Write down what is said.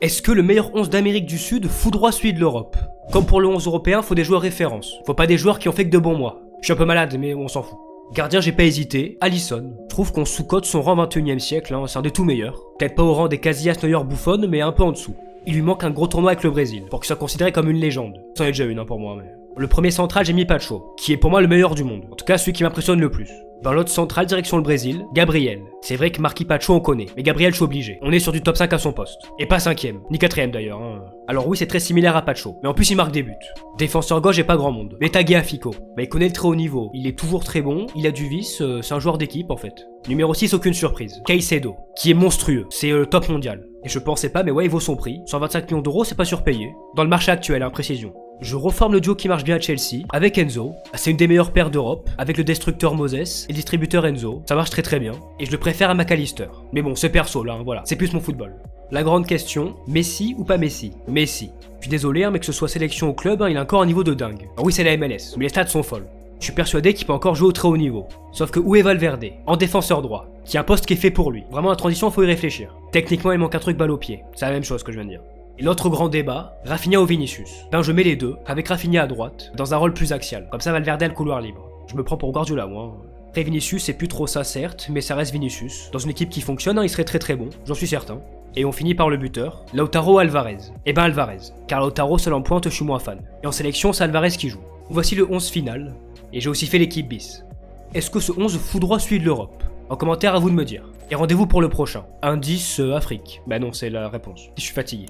Est-ce que le meilleur 11 d'Amérique du Sud foudroie celui de l'Europe? Comme pour le 11 européen, faut des joueurs références. Faut pas des joueurs qui ont fait que de bons mois. Je suis un peu malade, mais on s'en fout. Gardien, j'ai pas hésité. Alisson. Je trouve qu'on sous-cote son rang 21e siècle, hein, c'est un des tout meilleurs. Peut-être pas au rang des Casillas, Neuer, Buffon, mais un peu en dessous. Il lui manque un gros tournoi avec le Brésil, pour qu'il soit considéré comme une légende. C'en est déjà une, hein, pour moi, mais... Le premier central, j'ai mis Pacho, qui est pour moi le meilleur du monde. En tout cas, celui qui m'impressionne le plus. Dans l'autre central, direction le Brésil, Gabriel. C'est vrai que Marquis Pacho, on connaît, mais Gabriel, je suis obligé. On est sur du top 5 à son poste. Et pas 5ème, ni 4ème d'ailleurs. Hein. Alors oui, c'est très similaire à Pacho, mais en plus il marque des buts. Défenseur gauche, j'ai pas grand monde. Mais tagué à Fico. Bah, il connaît le très haut niveau, il est toujours très bon, il a du vice, c'est un joueur d'équipe en fait. Numéro 6, aucune surprise. Caicedo, qui est monstrueux, c'est le top mondial. Et je pensais pas, mais ouais, il vaut son prix. 125 millions d'euros, c'est pas surpayé. Dans le marché actuel, hein, précision. Je reforme le duo qui marche bien à Chelsea, avec Enzo. C'est une des meilleures paires d'Europe, avec le destructeur Moses et le distributeur Enzo. Ça marche très très bien, et je le préfère à McAllister. Mais bon, c'est perso là, hein, voilà, c'est plus mon football. La grande question, Messi ou pas Messi? Messi. Je suis désolé, hein, mais que ce soit sélection au club, hein, il a encore un niveau de dingue. Alors oui, c'est la MLS, mais les stats sont folles. Je suis persuadé qu'il peut encore jouer au très haut niveau. Sauf que où est Valverde? En défenseur droit, qui est un poste qui est fait pour lui. Vraiment, la transition, faut y réfléchir. Techniquement, il manque un truc balle au pied. C'est la même chose que je viens de dire. Et l'autre grand débat, Rafinha ou Vinicius. Ben je mets les deux, avec Rafinha à droite, dans un rôle plus axial. Comme ça, Valverde a le couloir libre. Je me prends pour Guardiola, moi. Après Vinicius, c'est plus trop ça certes, mais ça reste Vinicius. Dans une équipe qui fonctionne, hein, il serait très très bon, j'en suis certain. Et on finit par le buteur, Lautaro Alvarez. Et ben Alvarez, car Lautaro seul en pointe, je suis moins fan. Et en sélection, c'est Alvarez qui joue. Voici le 11 final, et j'ai aussi fait l'équipe bis. Est-ce que ce 11 foudroie celui de l'Europe? En commentaire, à vous de me dire. Et rendez-vous pour le prochain. Indice Afrique. Bah non, c'est la réponse. Je suis fatigué.